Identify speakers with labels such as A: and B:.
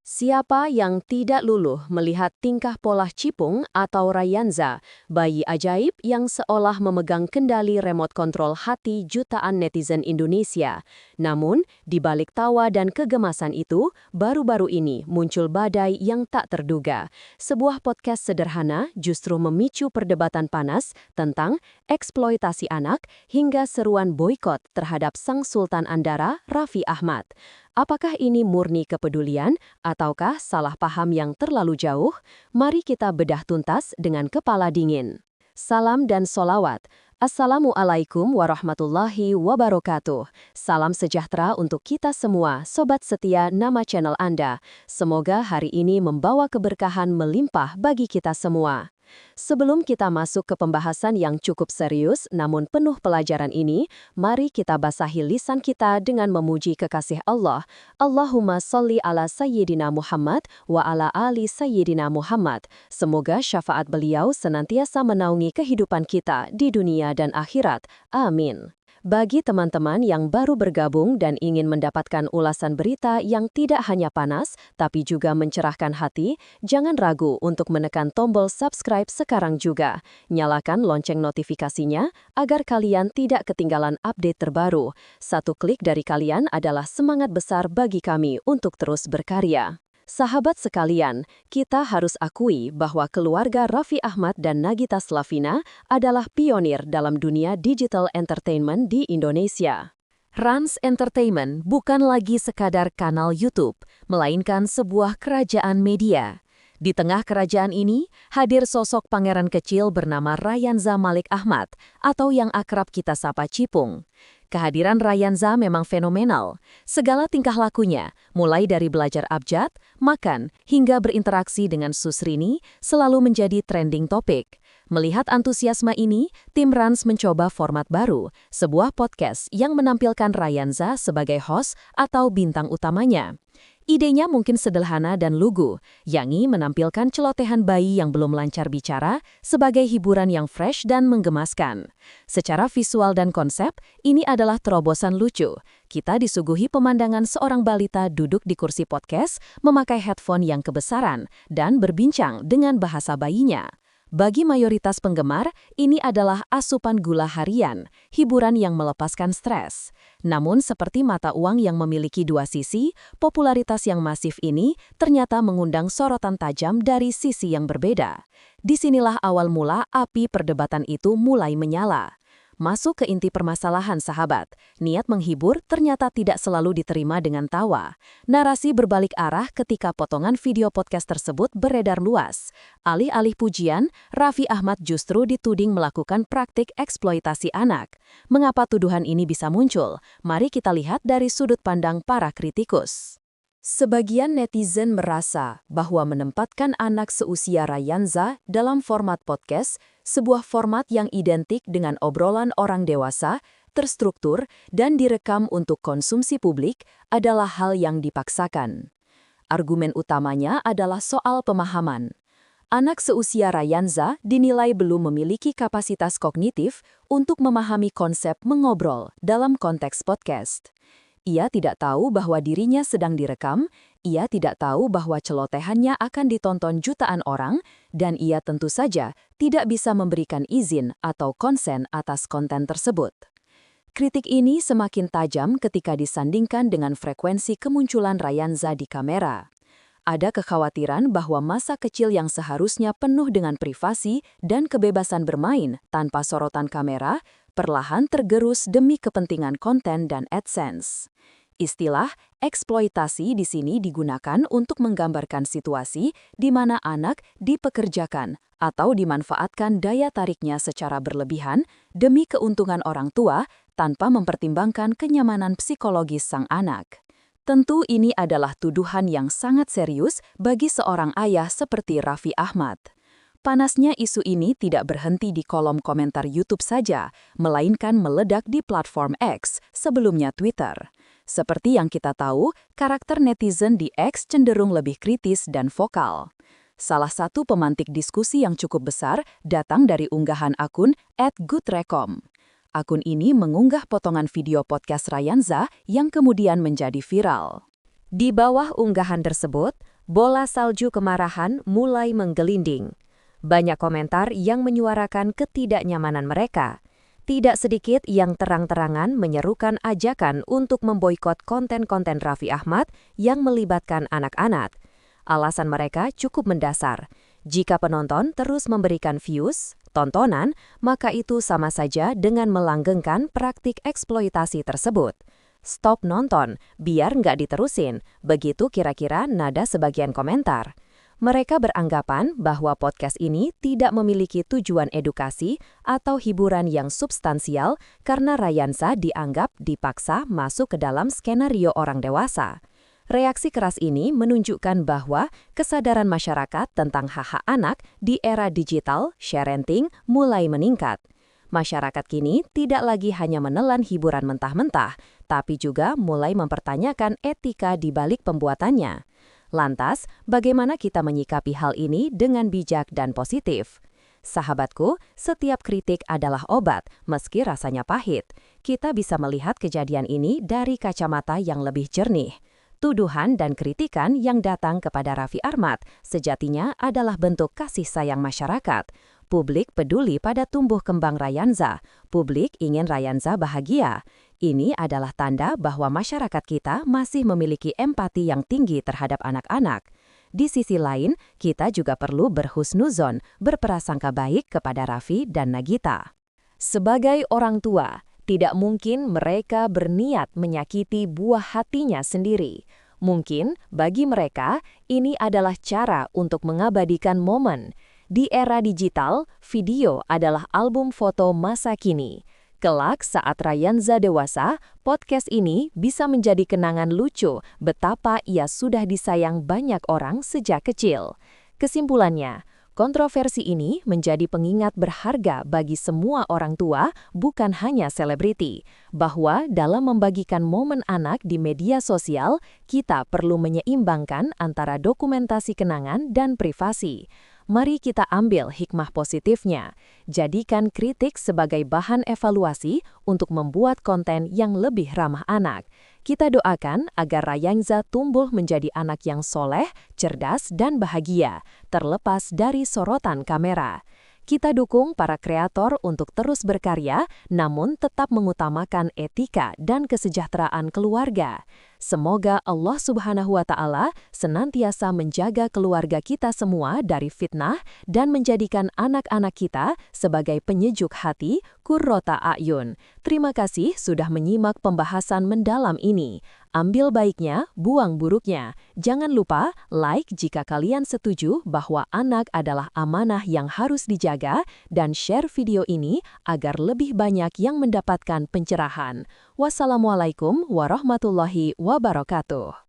A: Siapa yang tidak luluh melihat tingkah pola Cipung atau Rayanza, bayi ajaib yang seolah memegang kendali remote kontrol hati jutaan netizen Indonesia? Namun, di balik tawa dan kegemasan itu, baru-baru ini muncul badai yang tak terduga. Sebuah podcast sederhana justru memicu perdebatan panas tentang eksploitasi anak hingga seruan boikot terhadap sang Sultan Andara, Raffi Ahmad. Apakah ini murni kepedulian ataukah salah paham yang terlalu jauh? Mari kita bedah tuntas dengan kepala dingin. Salam dan solawat. Assalamualaikum warahmatullahi wabarakatuh. Salam sejahtera untuk kita semua, sobat setia nama channel Anda. Semoga hari ini membawa keberkahan melimpah bagi kita semua. Sebelum kita masuk ke pembahasan yang cukup serius namun penuh pelajaran ini, mari kita basahi lisan kita dengan memuji kekasih Allah. Allahumma sholli ala Sayyidina Muhammad wa ala ali Sayyidina Muhammad. Semoga syafaat beliau senantiasa menaungi kehidupan kita di dunia dan akhirat. Amin. Bagi teman-teman yang baru bergabung dan ingin mendapatkan ulasan berita yang tidak hanya panas, tapi juga mencerahkan hati, jangan ragu untuk menekan tombol subscribe sekarang juga. Nyalakan lonceng notifikasinya agar kalian tidak ketinggalan update terbaru. Satu klik dari kalian adalah semangat besar bagi kami untuk terus berkarya. Sahabat sekalian, kita harus akui bahwa keluarga Raffi Ahmad dan Nagita Slavina adalah pionir dalam dunia digital entertainment di Indonesia. Rans Entertainment bukan lagi sekadar kanal YouTube, melainkan sebuah kerajaan media. Di tengah kerajaan ini, hadir sosok pangeran kecil bernama Rayanza Malik Ahmad, atau yang akrab kita sapa Cipung. Kehadiran Rayanza memang fenomenal. Segala tingkah lakunya, mulai dari belajar abjad, makan, hingga berinteraksi dengan Susrini, selalu menjadi trending topik. Melihat antusiasme ini, tim Rans mencoba format baru, sebuah podcast yang menampilkan Rayanza sebagai host atau bintang utamanya. Idenya mungkin sederhana dan lugu, yakni menampilkan celotehan bayi yang belum lancar bicara sebagai hiburan yang fresh dan menggemaskan. Secara visual dan konsep, ini adalah terobosan lucu. Kita disuguhi pemandangan seorang balita duduk di kursi podcast, memakai headphone yang kebesaran, dan berbincang dengan bahasa bayinya. Bagi mayoritas penggemar, ini adalah asupan gula harian, hiburan yang melepaskan stres. Namun seperti mata uang yang memiliki dua sisi, popularitas yang masif ini ternyata mengundang sorotan tajam dari sisi yang berbeda. Disinilah awal mula api perdebatan itu mulai menyala. Masuk ke inti permasalahan sahabat, niat menghibur ternyata tidak selalu diterima dengan tawa. Narasi berbalik arah ketika potongan video podcast tersebut beredar luas. Alih-alih pujian, Raffi Ahmad justru dituding melakukan praktik eksploitasi anak. Mengapa tuduhan ini bisa muncul? Mari kita lihat dari sudut pandang para kritikus. Sebagian netizen merasa bahwa menempatkan anak seusia Rayanza dalam format podcast, sebuah format yang identik dengan obrolan orang dewasa, terstruktur, dan direkam untuk konsumsi publik, adalah hal yang dipaksakan. Argumen utamanya adalah soal pemahaman. Anak seusia Rayanza dinilai belum memiliki kapasitas kognitif untuk memahami konsep mengobrol dalam konteks podcast. Ia tidak tahu bahwa dirinya sedang direkam, ia tidak tahu bahwa celotehannya akan ditonton jutaan orang, dan ia tentu saja tidak bisa memberikan izin atau konsen atas konten tersebut. Kritik ini semakin tajam ketika disandingkan dengan frekuensi kemunculan Rayanza di kamera. Ada kekhawatiran bahwa masa kecil yang seharusnya penuh dengan privasi dan kebebasan bermain tanpa sorotan kamera, perlahan tergerus demi kepentingan konten dan AdSense. Istilah eksploitasi di sini digunakan untuk menggambarkan situasi di mana anak dipekerjakan atau dimanfaatkan daya tariknya secara berlebihan demi keuntungan orang tua tanpa mempertimbangkan kenyamanan psikologis sang anak. Tentu ini adalah tuduhan yang sangat serius bagi seorang ayah seperti Raffi Ahmad. Panasnya isu ini tidak berhenti di kolom komentar YouTube saja, melainkan meledak di platform X, sebelumnya Twitter. Seperti yang kita tahu, karakter netizen di X cenderung lebih kritis dan vokal. Salah satu pemantik diskusi yang cukup besar datang dari unggahan akun @goodrecom. Akun ini mengunggah potongan video podcast Rayanza yang kemudian menjadi viral. Di bawah unggahan tersebut, Bola salju kemarahan mulai menggelinding. Banyak komentar yang menyuarakan ketidaknyamanan mereka. Tidak sedikit yang terang-terangan menyerukan ajakan untuk memboikot konten-konten Raffi Ahmad yang melibatkan anak-anak. Alasan mereka cukup mendasar. Jika penonton terus memberikan views, tontonan, maka itu sama saja dengan melanggengkan praktik eksploitasi tersebut. Stop nonton, biar nggak diterusin, begitu kira-kira nada sebagian komentar. Mereka beranggapan bahwa podcast ini tidak memiliki tujuan edukasi atau hiburan yang substansial karena Rayansa dianggap dipaksa masuk ke dalam skenario orang dewasa. Reaksi keras ini menunjukkan bahwa kesadaran masyarakat tentang hak-hak anak di era digital, sharenting, mulai meningkat. Masyarakat kini tidak lagi hanya menelan hiburan mentah-mentah, tapi juga mulai mempertanyakan etika di balik pembuatannya. Lantas, bagaimana kita menyikapi hal ini dengan bijak dan positif? Sahabatku, setiap kritik adalah obat, meski rasanya pahit. Kita bisa melihat kejadian ini dari kacamata yang lebih jernih. Tuduhan dan kritikan yang datang kepada Raffi Ahmad sejatinya adalah bentuk kasih sayang masyarakat. Publik peduli pada tumbuh kembang Rayansa. Publik ingin Rayansa bahagia. Ini adalah tanda bahwa masyarakat kita masih memiliki empati yang tinggi terhadap anak-anak. Di sisi lain, kita juga perlu berhusnuzon, berprasangka baik kepada Raffi dan Nagita. Sebagai orang tua, tidak mungkin mereka berniat menyakiti buah hatinya sendiri. Mungkin bagi mereka, ini adalah cara untuk mengabadikan momen. Di era digital, video adalah album foto masa kini. Kelak saat Rayansa dewasa, podcast ini bisa menjadi kenangan lucu betapa ia sudah disayang banyak orang sejak kecil. Kesimpulannya, kontroversi ini menjadi pengingat berharga bagi semua orang tua, bukan hanya selebriti, bahwa dalam membagikan momen anak di media sosial, kita perlu menyeimbangkan antara dokumentasi kenangan dan privasi. Mari kita ambil hikmah positifnya. Jadikan kritik sebagai bahan evaluasi untuk membuat konten yang lebih ramah anak. Kita doakan agar Rayansa tumbuh menjadi anak yang soleh, cerdas, dan bahagia, terlepas dari sorotan kamera. Kita dukung para kreator untuk terus berkarya, namun tetap mengutamakan etika dan kesejahteraan keluarga. Semoga Allah Subhanahu wa Ta'ala senantiasa menjaga keluarga kita semua dari fitnah dan menjadikan anak-anak kita sebagai penyejuk hati, qurrota a'yun. Terima kasih sudah menyimak pembahasan mendalam ini. Ambil baiknya, buang buruknya. Jangan lupa like jika kalian setuju bahwa anak adalah amanah yang harus dijaga dan share video ini agar lebih banyak yang mendapatkan pencerahan. Wassalamualaikum warahmatullahi wabarakatuh.